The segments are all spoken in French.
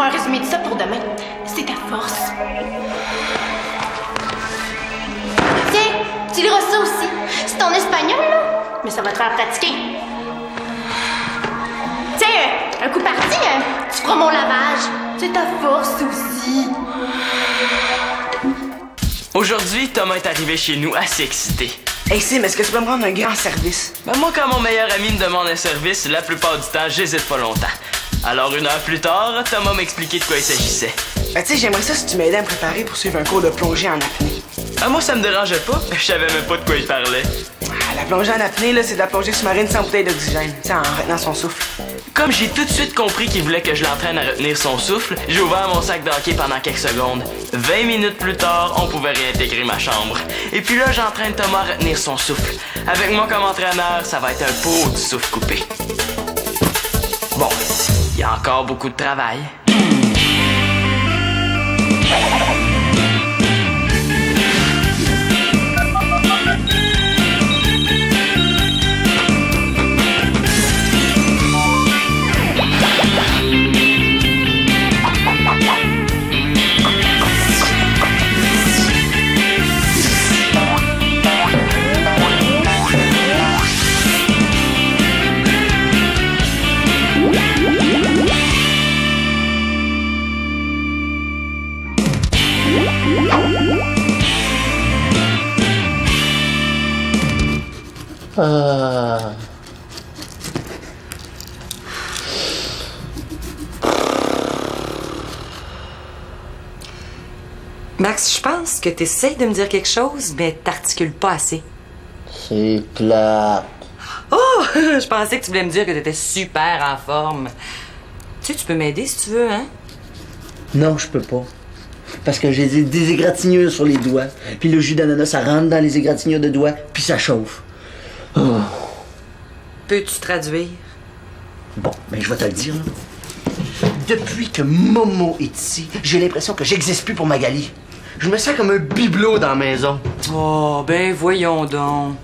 faut un résumé de ça pour demain. C'est ta force. Tiens, tu liras ça aussi. C'est en espagnol, là. Mais ça va te faire pratiquer. Tiens, un coup parti, tu feras mon lavage. C'est ta force aussi. Aujourd'hui, Thomas est arrivé chez nous assez excité. Hey Sim, est-ce que tu peux me rendre un grand service? Ben moi, quand mon meilleur ami me demande un service, la plupart du temps, j'hésite pas longtemps. Alors, 1 heure plus tard, Thomas m'a expliqué de quoi il s'agissait. Ben, tu sais, j'aimerais ça si tu m'aidais à me préparer pour suivre un cours de plongée en apnée. Ah, moi, ça me dérangeait pas. Je savais même pas de quoi il parlait. Ah, la plongée en apnée, là, c'est de la plongée sous-marine sans bouteille d'oxygène, tu sais, en retenant son souffle. Comme j'ai tout de suite compris qu'il voulait que je l'entraîne à retenir son souffle, j'ai ouvert mon sac de hockey pendant quelques secondes. 20 minutes plus tard, on pouvait réintégrer ma chambre. Et puis là, j'entraîne Thomas à retenir son souffle. Avec moi comme entraîneur, ça va être un pot du souffle coupé. Bon, il y a encore beaucoup de travail. Max, je pense que tu essaies de me dire quelque chose, mais t'articules pas assez. C'est plat. Oh! Je pensais que tu voulais me dire que t'étais super en forme. Tu sais, tu peux m'aider si tu veux, hein? Non, je peux pas. Parce que j'ai des égratignures sur les doigts. Puis le jus d'ananas, ça rentre dans les égratignures de doigts, puis ça chauffe. Oh. Peux-tu traduire? Bon, ben je vais te le dire, là. Depuis que Momo est ici, j'ai l'impression que j'existe plus pour Magali. Je me sens comme un bibelot dans la maison. Oh, ben voyons donc.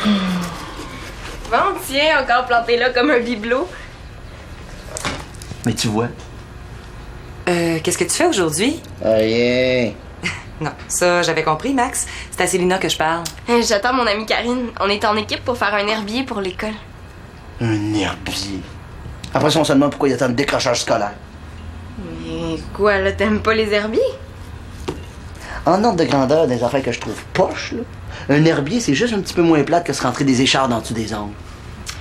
Bon, tiens, encore planté là comme un bibelot. Mais tu vois. Qu'est-ce que tu fais aujourd'hui? Rien. Non, ça, j'avais compris, Max. C'est à Célina que je parle. J'attends mon amie Karine. On est en équipe pour faire un herbier pour l'école. Un herbier. Après ça, on se demande pourquoi il y a tant de décrochage scolaire. Mais quoi, là, t'aimes pas les herbiers? En ordre de grandeur des affaires que je trouve poches, là, un herbier, c'est juste un petit peu moins plate que se rentrer des échardes en dessous des ongles.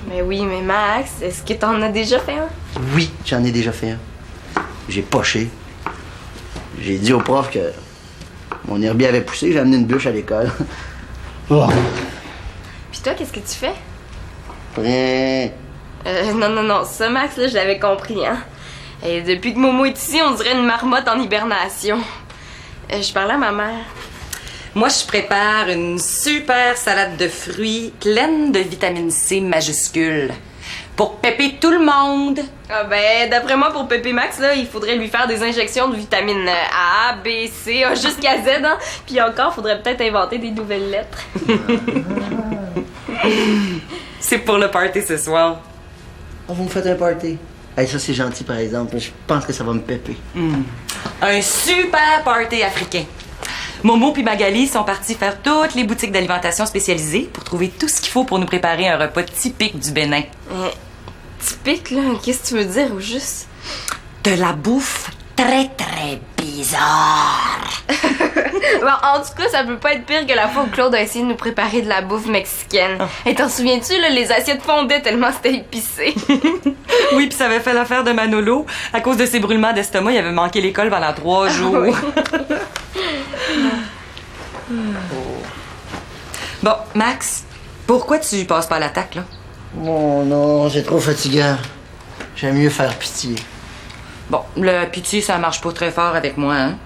Mais oui, mais Max, est-ce que t'en as déjà fait un? Oui, j'en ai déjà fait un. J'ai poché. J'ai dit au prof que mon herbier avait poussé, j'ai amené une bûche à l'école. Oh. Puis toi, qu'est-ce que tu fais? Rien. Non, ça, Max, là, je l'avais compris, hein. Et depuis que Momo est ici, on dirait une marmotte en hibernation. Je parlais à ma mère. Moi, je prépare une super salade de fruits pleine de vitamine C majuscule. Pour pépper tout le monde. Ah ben, d'après moi, pour Pépé Max, là, il faudrait lui faire des injections de vitamines A, B, C, A, jusqu'à Z, hein. Puis encore, faudrait peut-être inventer des nouvelles lettres. C'est pour le party ce soir. Oh, vous me faites un party. Hey, ça, c'est gentil, par exemple. Je pense que ça va me péper. Un super party africain. Momo puis Magali sont partis faire toutes les boutiques d'alimentation spécialisées pour trouver tout ce qu'il faut pour nous préparer un repas typique du Bénin. Typique, là? Qu'est-ce que tu veux dire, au juste? De la bouffe très, très bizarre. Bon, en tout cas, ça peut pas être pire que la fois où Claude a essayé de nous préparer de la bouffe mexicaine. Et t'en souviens-tu, là, les assiettes fondaient tellement c'était épicé. Oui, puis ça avait fait l'affaire de Manolo. À cause de ses brûlements d'estomac, il avait manqué l'école pendant 3 jours. Oui. Bon, Max, pourquoi tu passes pas à l'attaque, là? Oh non, c'est trop fatigant. J'aime mieux faire pitié. Bon, le pitié, ça marche pas très fort avec moi, hein?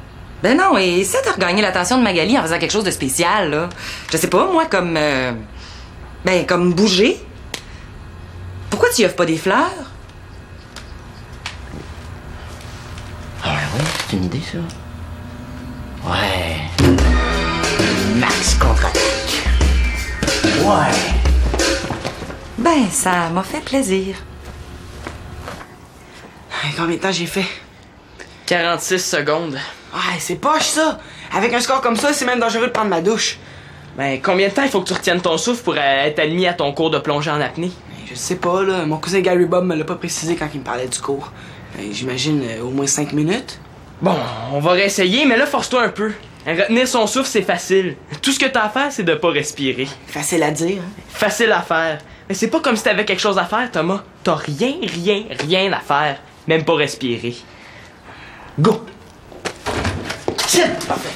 Ben non, et essaie de regagner l'attention de Magali en faisant quelque chose de spécial, là. Je sais pas, moi, comme... comme bouger. Pourquoi tu y offres pas des fleurs? Ah ouais, c'est une idée, ça. Ouais. Max contre-attaque. Ouais. Ben, ça m'a fait plaisir. Combien de temps j'ai fait? 46 secondes. Ouais, c'est poche ça! Avec un score comme ça, c'est même dangereux de prendre ma douche. Ben, combien de temps il faut que tu retiennes ton souffle pour être admis à ton cours de plongée en apnée? Je sais pas, là. Mon cousin Gary Bob me l'a pas précisé quand il me parlait du cours. J'imagine au moins 5 minutes. Bon, on va réessayer, mais là, force-toi un peu. Retenir son souffle, c'est facile. Tout ce que t'as à faire, c'est de pas respirer. Facile à dire, hein? Facile à faire. Mais c'est pas comme si t'avais quelque chose à faire, Thomas. T'as rien à faire. Même pas respirer. Go! Tiens! Parfait.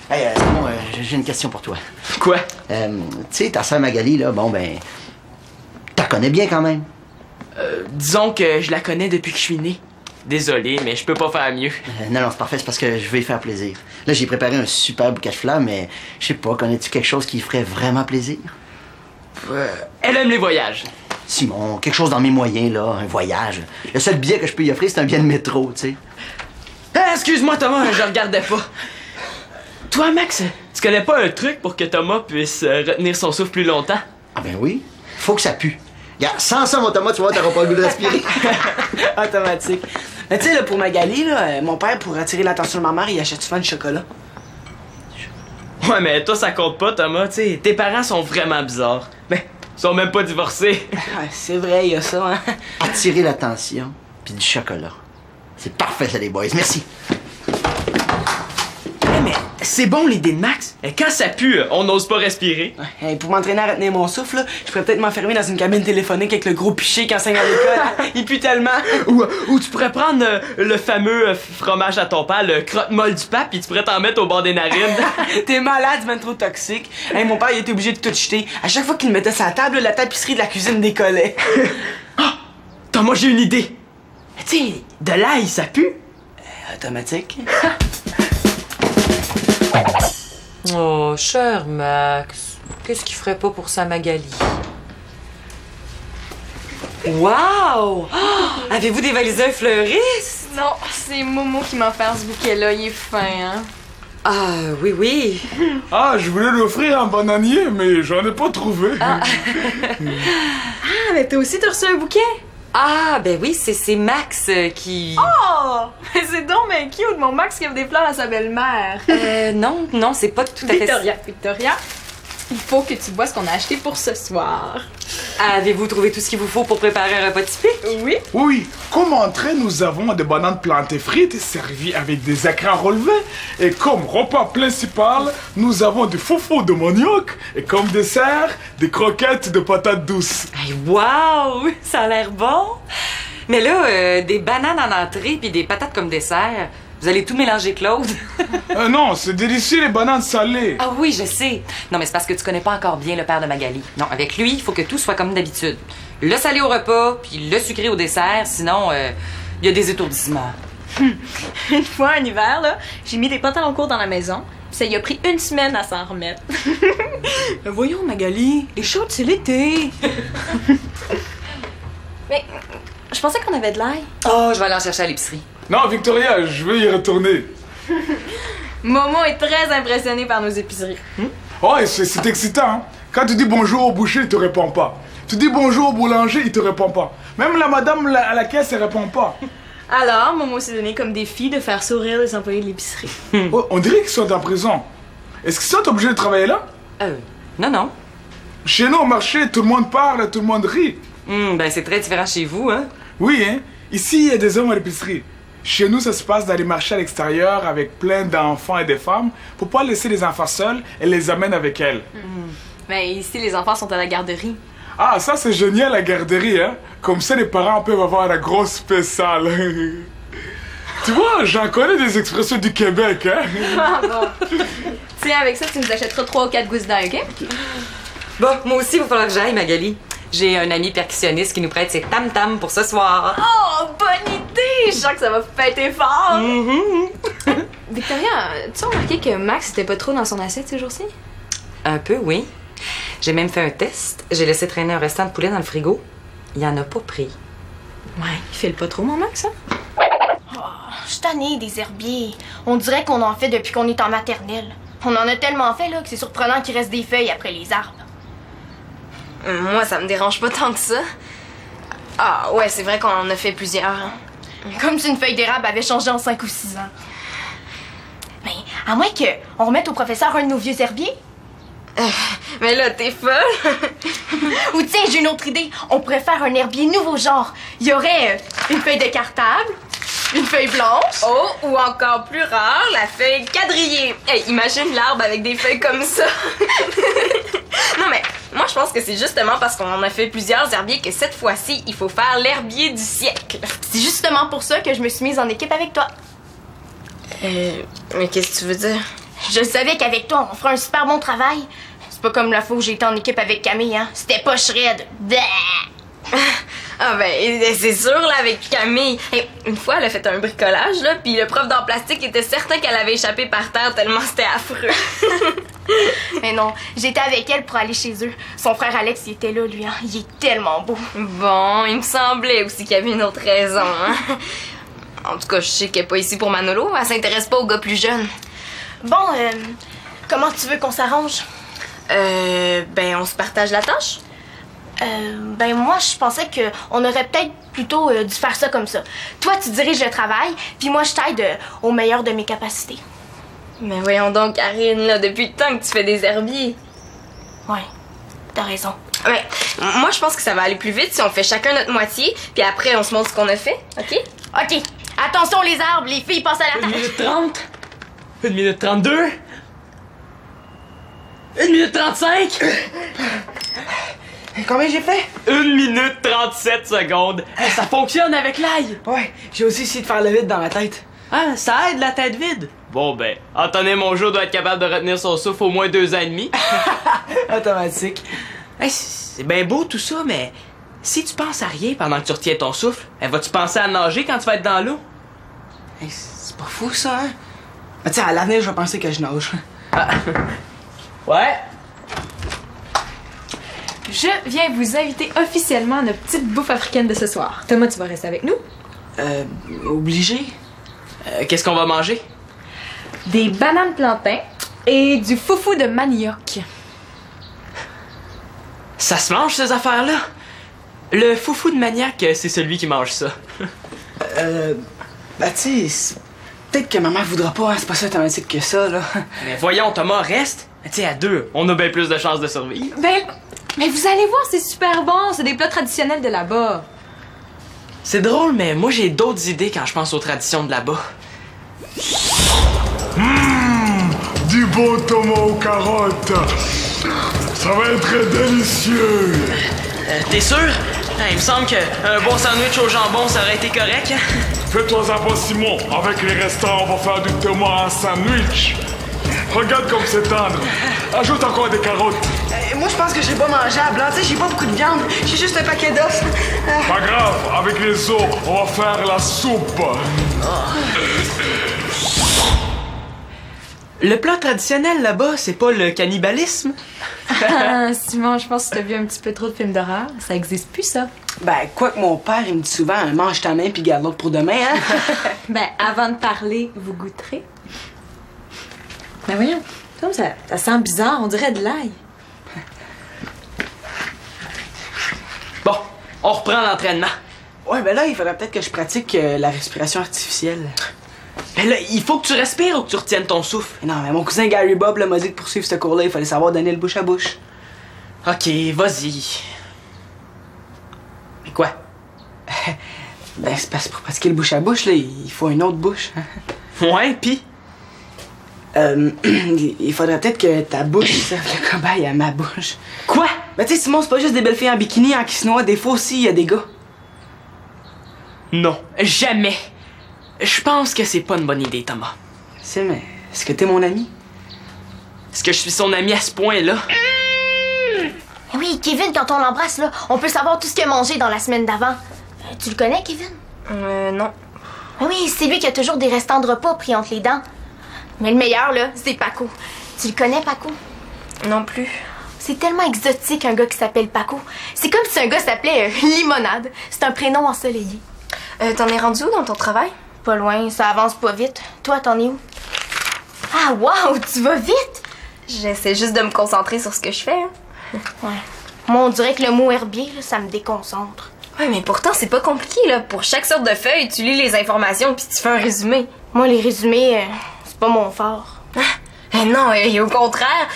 Hey, bon, j'ai une question pour toi. Quoi? Tu sais, ta sœur Magali, là, bon, ben... T'as connais bien quand même. Disons que je la connais depuis que je suis né. Désolé, mais je peux pas faire mieux. Non, c'est parfait, c'est parce que je vais y faire plaisir. Là, j'ai préparé un super bouquet de fleurs, mais je sais pas, connais-tu quelque chose qui lui ferait vraiment plaisir? Elle aime les voyages. Simon, quelque chose dans mes moyens, là, un voyage. Le seul billet que je peux y offrir, c'est un billet de métro, tu sais. Ah, excuse-moi, Thomas, je regardais pas. Toi, Max, tu connais pas un truc pour que Thomas puisse retenir son souffle plus longtemps? Ah ben oui, faut que ça pue. Regarde, sans ça, mon Thomas, tu vois, t'auras pas le goût de respirer. Automatique. Mais tu sais, là, pour Magali, là, mon père, pour attirer l'attention de ma mère, il achète souvent du chocolat. Ouais, mais toi, ça compte pas, Thomas, tu sais. Tes parents sont vraiment bizarres. Ben, ils sont même pas divorcés. Ouais, c'est vrai, il y a ça, hein. Attirer l'attention, puis du chocolat. C'est parfait, ça, les boys. Merci. Mais c'est bon l'idée de Max. Quand ça pue, on n'ose pas respirer. Hey, pour m'entraîner à retenir mon souffle, là, je pourrais peut-être m'enfermer dans une cabine téléphonique avec le gros piché qui enseigne à l'école. Il pue tellement. Ou tu pourrais prendre le fameux fromage à ton père, le crotte-molle du pape, puis tu pourrais t'en mettre au bord des narines. T'es malade, c'est même trop toxique. Hey, mon père, il était obligé de tout jeter. À chaque fois qu'il le mettait sur la table, la tapisserie de la cuisine décollait. Ah! Thomas, j'ai une idée. Tu sais, de l'ail, ça pue. Automatique. Oh, cher Max, qu'est-ce qu'il ferait pas pour sa Magali? Wow! Oh, avez-vous dévalisé un fleuriste? Non, c'est Momo qui m'a offert ce bouquet-là, il est fin, hein? Ah, oui. Ah, je voulais lui offrir un bananier, mais j'en ai pas trouvé. Ah, mais toi aussi, t'as reçu un bouquet? Ah, ben oui, c'est Max qui... Oh! Mais c'est donc ben cute, mon Max qui offre des fleurs à sa belle-mère. Non, c'est pas tout à fait... Victoria, il faut que tu vois ce qu'on a acheté pour ce soir. Avez-vous trouvé tout ce qu'il vous faut pour préparer un repas typique? Oui. Oui, comme entrée, nous avons des bananes plantées frites servies avec des écrins relevés. Et comme repas principal, nous avons du foufou de manioc. Et comme dessert, des croquettes de patates douces. Hey, wow! Ça a l'air bon! Mais là, des bananes en entrée puis des patates comme dessert, vous allez tout mélanger, Claude? Non, c'est délicieux les bananes salées. Ah oui, je sais. Non, mais c'est parce que tu connais pas encore bien le père de Magali. Non, avec lui, il faut que tout soit comme d'habitude. Le salé au repas, puis le sucré au dessert, sinon, il y a des étourdissements. Une fois, en hiver, là, j'ai mis des pantalons courts dans la maison, puis ça y a pris 1 semaine à s'en remettre. Mais voyons, Magali, les shorts, c'est l'été. Mais je pensais qu'on avait de l'ail. Oh, je vais aller en chercher à l'épicerie. Non, Victoria, je veux y retourner. Momo est très impressionnée par nos épiceries. Oh, et c'est excitant, hein? Quand tu dis bonjour au boucher, il te répond pas. Tu dis bonjour au boulanger, il te répond pas. Même la madame à la caisse, elle répond pas. Alors, Momo s'est donné comme défi de faire sourire les employés de l'épicerie. Oh, on dirait qu'ils sont en prison. Est-ce qu'ils sont obligés de travailler là? Non. Chez nous, au marché, tout le monde parle, tout le monde rit. Ben c'est très différent chez vous, hein? Oui, hein? Ici, il y a des hommes à l'épicerie. Chez nous, ça se passe dans les marchés à l'extérieur avec plein d'enfants et de femmes pour pas laisser les enfants seuls et les amène avec elles. Mais ici, les enfants sont à la garderie. Ah, ça c'est génial la garderie, hein? Comme ça, les parents peuvent avoir la grosse paix sale. Tu vois, j'en connais des expressions du Québec, hein? Ah bon. Tiens, avec ça, tu nous achèteras 3 ou 4 gousses d'ail, OK? Bon, moi aussi, il va falloir que j'aille, Magali. J'ai un ami percussionniste qui nous prête ses tam-tams pour ce soir. Oh, bonne idée! Je sens que ça va fêter fort! Victoria, tu as remarqué que Max était pas trop dans son assiette ces jours-ci? Un peu, oui. J'ai même fait un test. J'ai laissé traîner un restant de poulet dans le frigo. Il en a pas pris. Ouais, il file pas trop, mon Max, hein? Je suis tannée des herbiers. On dirait qu'on en fait depuis qu'on est en maternelle. On en a tellement fait là que c'est surprenant qu'il reste des feuilles après les arbres. Moi, ça me dérange pas tant que ça. Ah, ouais, c'est vrai qu'on en a fait plusieurs. Comme si une feuille d'érable avait changé en 5 ou 6 ans. Ben, à moins qu'on remette au professeur un de nos vieux herbiers. Mais là, t'es folle! Ou tiens, j'ai une autre idée. On pourrait faire un herbier nouveau genre. Il y aurait une feuille de cartable, une feuille blanche. Oh, ou encore plus rare, la feuille quadrillée. Hey, imagine l'arbre avec des feuilles comme ça. Non, mais moi, je pense que c'est justement parce qu'on en a fait plusieurs herbiers que cette fois-ci, il faut faire l'herbier du siècle. C'est justement pour ça que je me suis mise en équipe avec toi. Mais qu'est-ce que tu veux dire? Je savais qu'avec toi, on ferait un super bon travail. C'est pas comme la fois où j'étais en équipe avec Camille, hein. C'était pas raide. Ah ben, c'est sûr, là, avec Camille. Hey, une fois, elle a fait un bricolage, là, puis le prof d'art plastique était certain qu'elle avait échappé par terre tellement c'était affreux. Mais non, j'étais avec elle pour aller chez eux. Son frère Alex, il était là, lui, hein. Il est tellement beau. Bon, il me semblait aussi qu'il y avait une autre raison, hein. En tout cas, je sais qu'elle est pas ici pour Manolo. Elle s'intéresse pas aux gars plus jeunes. Bon, comment tu veux qu'on s'arrange? Ben, on se partage la tâche? Ben moi, je pensais qu'on aurait peut-être plutôt dû faire ça comme ça. Toi, tu diriges le travail, puis moi, je t'aide au meilleur de mes capacités. Mais voyons donc, Karine, là, depuis le temps que tu fais des herbiers. Ouais, t'as raison. Ouais, moi, je pense que ça va aller plus vite si on fait chacun notre moitié, puis après, on se montre ce qu'on a fait, OK? OK. Attention les arbres, les filles passent à la 1 tâche. minute 30. 1 minute 32. 1 minute 35. Combien j'ai fait? 1 minute 37 secondes. Ça fonctionne avec l'ail. Ouais, j'ai aussi essayé de faire le vide dans ma tête. Ah, ça aide la tête vide. Bon ben, Antonin Mongeau doit être capable de retenir son souffle au moins 2 ans et demi. Automatique. Hey, c'est bien beau tout ça, mais si tu penses à rien pendant que tu retiens ton souffle, vas-tu penser à nager quand tu vas être dans l'eau? Hey, c'est pas fou ça, hein? Mais tiens, à l'avenir, je vais penser que je nage. Ah. Ouais. Je viens vous inviter officiellement à notre petite bouffe africaine de ce soir. Thomas, tu vas rester avec nous? Obligé? Qu'est-ce qu'on va manger? Des bananes plantains et du foufou de manioc. Ça se mange ces affaires-là? Le foufou de maniaque, c'est celui qui mange ça. Bah tu sais, peut-être que maman voudra pas, hein, c'est pas ça automatique que ça, là. Mais voyons, Thomas, reste. Tu sais, à 2, on a bien plus de chances de survivre. Ben, mais vous allez voir, c'est super bon. C'est des plats traditionnels de là-bas. C'est drôle, mais moi j'ai d'autres idées quand je pense aux traditions de là-bas. Du bon tomate aux carottes. Ça va être délicieux. T'es sûr? Il me semble qu'un bon sandwich au jambon, ça aurait été correct. Fais-toi ça pas, Simon. Avec les restants, on va faire du tomate en sandwich. Regarde comme c'est tendre. Ajoute encore des carottes. Moi, je pense que j'ai pas mangeable, hein. Tu sais, j'ai pas beaucoup de viande. J'ai juste un paquet d'os. Pas grave, avec les os, on va faire la soupe. Le plat traditionnel là-bas, c'est pas le cannibalisme? Ah, Simon, je pense que t'as vu un petit peu trop de films d'horreur. Ça existe plus, ça. Ben, quoi que mon père, il me dit souvent, mange ta main puis garde l'autre pour demain, hein. Ben, avant de parler, vous goûterez. Ben voyons, comme ça sent bizarre, on dirait de l'ail. Bon, on reprend l'entraînement. Ouais, ben là, il faudrait peut-être que je pratique la respiration artificielle. Mais là, il faut que tu respires ou que tu retiennes ton souffle. Mais non, mais mon cousin Gary Bob m'a dit que pour suivre ce cours-là, il fallait savoir donner le bouche à bouche. Ok, vas-y. Mais quoi? Ben, c'est parce que pour pratiquer le bouche à bouche, là, il faut une autre bouche. Ouais, pis? Il faudrait peut-être que ta bouche serve de cobaye à ma bouche. Quoi? Ben, tu sais, Simon, c'est pas juste des belles filles en bikini, en quinoa. Des fois aussi, il y a des gars. Non, jamais. Je pense que c'est pas une bonne idée, Thomas. C'est, mais est-ce que t'es mon ami? Est-ce que je suis son ami à ce point-là? Oui, Kevin, quand on l'embrasse, là, on peut savoir tout ce qu'il a mangé dans la semaine d'avant. Tu le connais, Kevin? Non. Oui, c'est lui qui a toujours des restants de repas pris entre les dents. Mais le meilleur, là, c'est Paco. Tu le connais, Paco? Non plus. C'est tellement exotique, un gars qui s'appelle Paco. C'est comme si un gars s'appelait Limonade. C'est un prénom ensoleillé. T'en es rendu où dans ton travail? Pas loin, ça avance pas vite. Toi, t'en es où? Ah, wow, tu vas vite! J'essaie juste de me concentrer sur ce que je fais. Hein. Ouais. Moi, on dirait que le mot herbier, là, ça me déconcentre. Ouais, mais pourtant, c'est pas compliqué, là. Pour chaque sorte de feuille, tu lis les informations puis tu fais un résumé. Moi, les résumés, c'est pas mon fort. Non, et au contraire,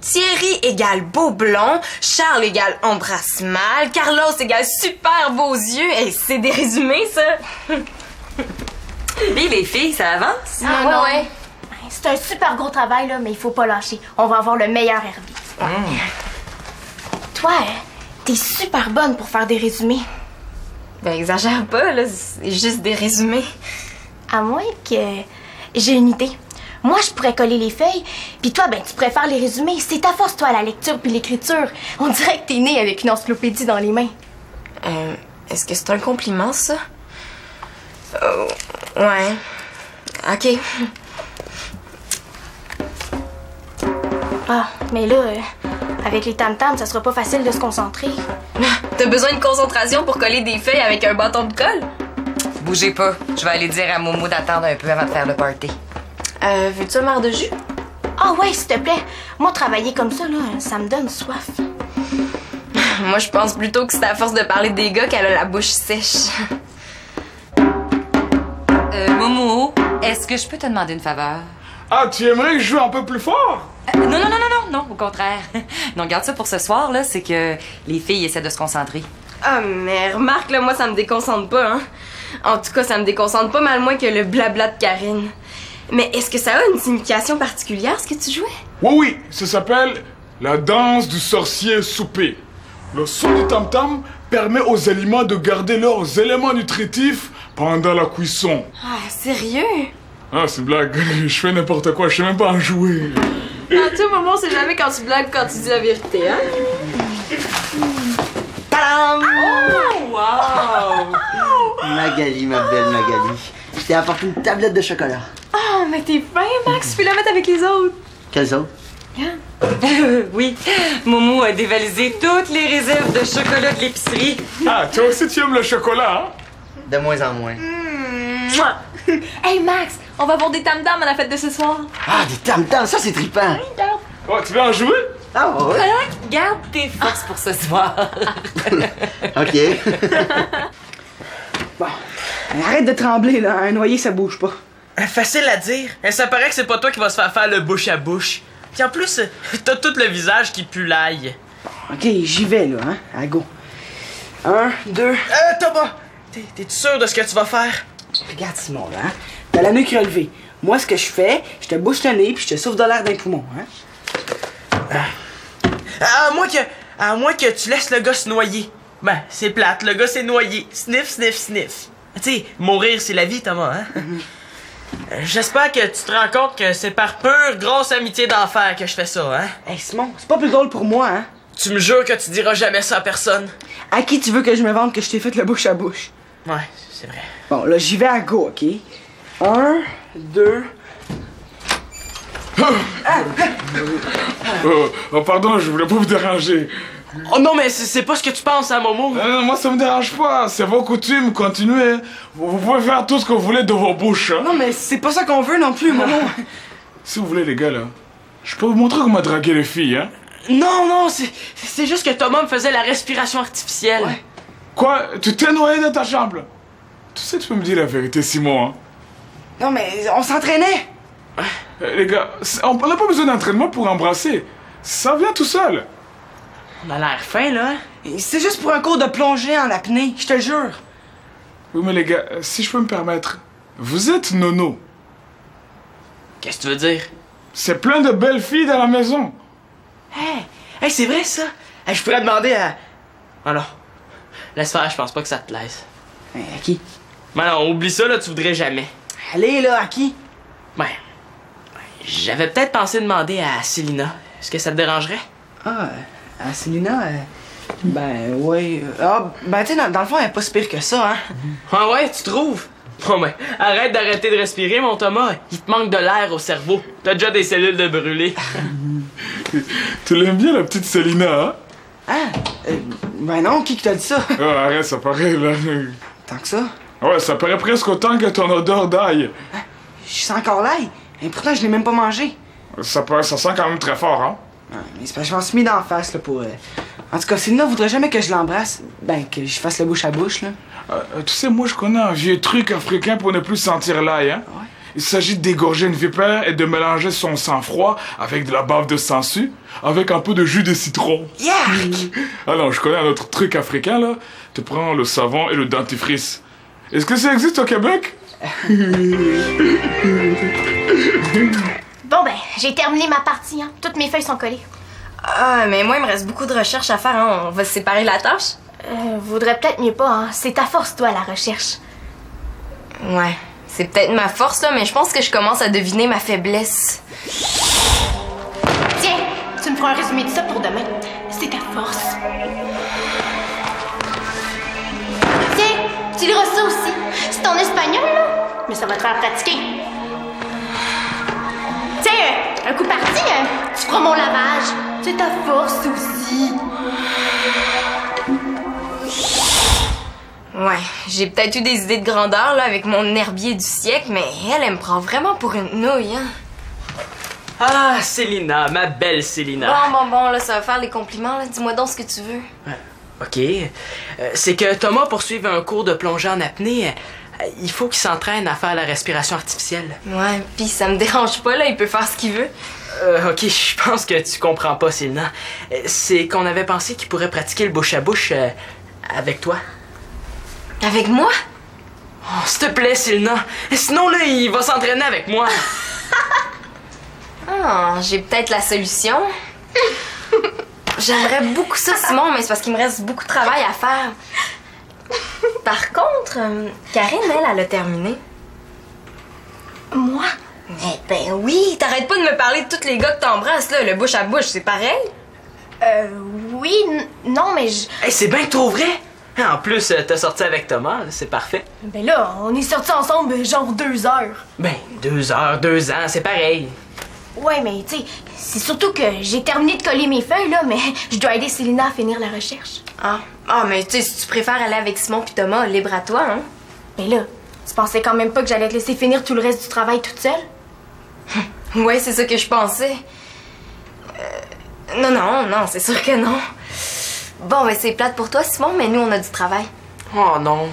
Thierry égale beau blond, Charles égale embrasse mal, Carlos égale super beaux yeux. Et c'est des résumés, ça. Puis les filles, ça avance? Non. C'est un super gros travail, là, mais il faut pas lâcher. On va avoir le meilleur herbier. Toi, t'es super bonne pour faire des résumés. Ben, exagère pas, là. C'est juste des résumés. À moins que... J'ai une idée. Moi, je pourrais coller les feuilles, puis toi, ben, tu pourrais faire les résumés. C'est ta force, toi, la lecture puis l'écriture. On dirait que t'es née avec une encyclopédie dans les mains. Est-ce que c'est un compliment, ça? Ouais. OK. Ah, mais là, avec les tam-tams, ça sera pas facile de se concentrer. T'as besoin de concentration pour coller des feuilles avec un bâton de colle? Bougez pas. Je vais aller dire à Momo d'attendre un peu avant de faire le party. Veux-tu un verre de jus? Ah ouais, s'il te plaît. Moi, travailler comme ça, là, ça me donne soif. Moi, je pense plutôt que c'est à force de parler des gars qu'elle a la bouche sèche. Momo, est-ce que je peux te demander une faveur? Ah, tu aimerais que je joue un peu plus fort? Non, au contraire. Non, garde ça pour ce soir, là, c'est que les filles essaient de se concentrer. Ah, mais remarque, là, moi, ça me déconcentre pas, hein. En tout cas, ça me déconcentre pas mal moins que le blabla de Karine. Mais est-ce que ça a une signification particulière, ce que tu jouais? Oui, ça s'appelle la danse du sorcier soupé. Le son du tam-tam permet aux aliments de garder leurs éléments nutritifs pendant la cuisson. Ah, sérieux? Ah, c'est une blague. Je fais n'importe quoi, je sais même pas en jouer. Ah, tu sais, maman, on sait jamais quand tu blagues quand tu dis la vérité, hein? Tadam! Oh, wow! Magali, ma belle Magali. Je t'ai apporté une tablette de chocolat. Oh, mais t'es fin, Max, tu peux la mettre avec les autres. Quelles autres? Oui, Momo a dévalisé toutes les réserves de chocolat de l'épicerie. Ah, toi aussi tu aimes le chocolat, hein? De moins en moins. Hey, Max, on va avoir des tam-tams à la fête de ce soir. Ah, des tam-tams, ça c'est trippant. Oh, tu veux en jouer? Ah, ouais. Garde tes forces pour ce soir. OK. Bon, arrête de trembler, là. Un noyer, ça bouge pas. Facile à dire. Ça paraît que c'est pas toi qui vas se faire le bouche à bouche. Puis en plus, t'as tout le visage qui pue l'ail. OK, j'y vais, là, hein. À go. 1, 2... Thomas, t'es-tu sûr de ce que tu vas faire? Regarde, Simon, là, hein. T'as la nuque relevée. Moi, ce que je fais, je te bouche le nez puis je te souffle de l'air dans les poumons, hein. À moins que tu laisses le gars se noyer. Ben, c'est plate, le gars s'est noyé. Sniff, sniff, sniff. Tu sais, mourir, c'est la vie, Thomas, hein? J'espère que tu te rends compte que c'est par pure grosse amitié d'enfer que je fais ça, hein? Hey, Simon, c'est pas plus drôle pour moi, hein. Tu me jures que tu diras jamais ça à personne? À qui tu veux que je me vante que je t'ai fait le bouche à bouche? Ouais, c'est vrai. Bon, là, j'y vais à go, OK? 1, 2... Oh, pardon, je voulais pas vous déranger. Oh non, mais c'est pas ce que tu penses, hein, Momo? Moi, ça me dérange pas. C'est vos coutumes, continuez. Vous pouvez faire tout ce que vous voulez de vos bouches, hein? Non, mais c'est pas ça qu'on veut non plus, Momo. Si vous voulez, les gars, là, je peux vous montrer comment draguer les filles, hein? Non, c'est juste que Thomas me faisait la respiration artificielle. Ouais. Quoi? Tu t'es noyé dans ta chambre? Tu sais, tu peux me dire la vérité, Simon, hein? Non, mais on s'entraînait. Les gars, on n'a pas besoin d'entraînement pour embrasser. Ça vient tout seul. On a l'air fin, là. C'est juste pour un cours de plongée en apnée, je te jure. Oui, mais les gars, si je peux me permettre, vous êtes nono. Qu'est-ce que tu veux dire? C'est plein de belles filles dans la maison. Hey, c'est vrai, ça? Hey, je pourrais demander à... Oh non. Laisse faire, je pense pas que ça te plaise. À qui? Ben non, oublie ça, là, tu voudrais jamais. Allez, là, à qui? Ben, j'avais peut-être pensé demander à Célina. Est-ce que ça te dérangerait? Ah, à Célina, ben, ouais. Ah, ben, tu sais, dans le fond, elle est pas si pire que ça, hein. Ah ouais, tu trouves? Bon ben, arrête d'arrêter de respirer, mon Thomas. Il te manque de l'air au cerveau. T'as déjà des cellules de brûlées. Tu l'aimes bien, la petite Célina, hein? Ben non, qui t'a dit ça? Ah, arrête, ça paraît, là. Tant que ça? Ouais, ça paraît presque autant que ton odeur d'ail. Je sens encore l'ail. Et pourtant, je l'ai même pas mangé. Ça sent quand même très fort, hein? Mais c'est parce que je m'en suis mis d'en face, là, En tout cas, Célina voudrait jamais que je l'embrasse. Ben, que je fasse le bouche à bouche, là. Tu sais, moi, je connais un vieux truc africain pour ne plus sentir l'ail, hein. Ouais. Il s'agit d'égorger une vipère et de mélanger son sang froid avec de la bave de sangsue, avec un peu de jus de citron. Yark! Alors, je connais un autre truc africain, là. Tu prends le savon et le dentifrice. Est-ce que ça existe au Québec? Bon, ben, j'ai terminé ma partie, hein. Toutes mes feuilles sont collées. Ah, mais moi, il me reste beaucoup de recherches à faire, hein. On va se séparer la tâche? Vaudrait peut-être mieux pas, hein. C'est ta force, toi, la recherche. Ouais, c'est peut-être ma force, là, mais je pense que je commence à deviner ma faiblesse. Tiens, tu me feras un résumé de ça pour demain. C'est ta force. Tiens, tu liras ça aussi. C'est en espagnol, là. Mais ça va te faire pratiquer. Tiens, un coup parti, hein. Tu feras mon lavage. C'est ta force aussi. Ouais, j'ai peut-être eu des idées de grandeur, là, avec mon herbier du siècle, mais elle me prend vraiment pour une nouille, hein. Ah, Célina, ma belle Célina. Bon, là, ça va faire les compliments, là. Dis-moi donc ce que tu veux. OK. C'est que Thomas, pour suivre un cours de plongée en apnée, il faut qu'il s'entraîne à faire la respiration artificielle. Ouais, pis ça me dérange pas, là, il peut faire ce qu'il veut. OK, je pense que tu comprends pas, Célina. C'est qu'on avait pensé qu'il pourrait pratiquer le bouche-à-bouche avec toi. Avec moi? Oh, s'il te plaît, Célina. Sinon, là, il va s'entraîner avec moi. Ah, j'ai peut-être la solution. J'aimerais beaucoup ça, Simon, mais c'est parce qu'il me reste beaucoup de travail à faire. Par contre, Karine, elle a terminé. Moi? Eh ben oui, t'arrêtes pas de me parler de tous les gars que t'embrasses, là. Le bouche à bouche, c'est pareil? Oui, non, mais je... Hey, c'est bien trop vrai. En plus, t'as sorti avec Thomas, c'est parfait. Ben là, on est sortis ensemble genre 2 heures. Ben, 2 heures, 2 ans, c'est pareil. Ouais, mais tu sais, c'est surtout que j'ai terminé de coller mes feuilles, là, mais je dois aider Célina à finir la recherche. Ah, mais tu sais, si tu préfères aller avec Simon pis Thomas, libre à toi, hein? Mais là, tu pensais quand même pas que j'allais te laisser finir tout le reste du travail toute seule? Ouais, c'est ça que je pensais. Non, c'est sûr que non. Bon, ben c'est plate pour toi, Simon, mais nous, on a du travail. Oh non.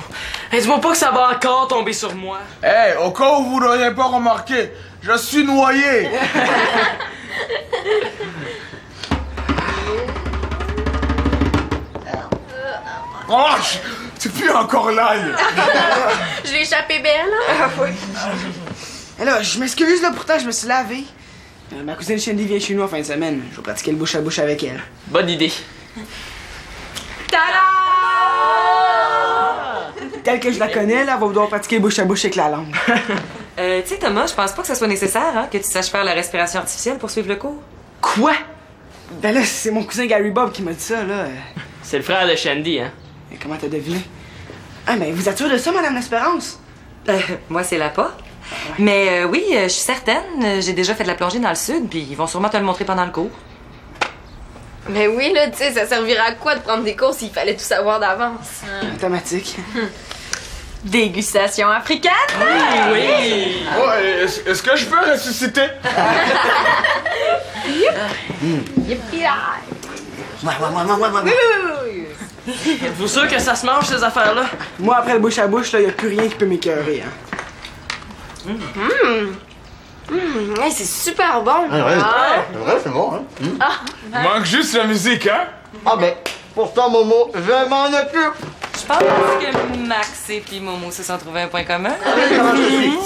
Hey, dis-moi pas que ça va encore tomber sur moi. Hey, au cas où vous n'auriez pas remarqué, je suis noyé. Oh, tu pues encore l'ail. Je l'ai échappé belle. Et là, je m'excuse, là, pourtant, je me suis lavé. Ma cousine Shandy vient chez nous en fin de semaine. Je vais pratiquer le bouche à bouche avec elle. Bonne idée. Telle que je la connais, là, elle va devoir pratiquer le bouche à bouche avec la langue. Tu sais, Thomas, je pense pas que ce soit nécessaire, hein, que tu saches faire la respiration artificielle pour suivre le cours. Quoi? Ben là, c'est mon cousin Gary Bob qui m'a dit ça, là. C'est le frère de Shandy, hein? Et comment t'as deviné? Ah, mais vous êtes sûre de ça, Madame l'Espérance? Moi, c'est la pas. Mais oui, je suis certaine. J'ai déjà fait de la plongée dans le sud, puis ils vont sûrement te le montrer pendant le cours. Mais oui, là, tu sais, ça servira à quoi de prendre des cours s'il fallait tout savoir d'avance? Automatique. Dégustation africaine? Oui! Oh, est-ce que je peux ressusciter? Yippee! Ouais. Êtes-vous sûr que ça se mange, ces affaires-là? Moi, après le bouche à bouche, là, y a plus rien qui peut m'écœurer, hein. Hey, c'est super bon! C'est vrai, c'est bon, hein? Manque juste la musique, hein? Ah ben, pourtant, Momo, je m'en occupe. Je pense que Max et puis Momo se sont trouvés un point commun. Comment je suis?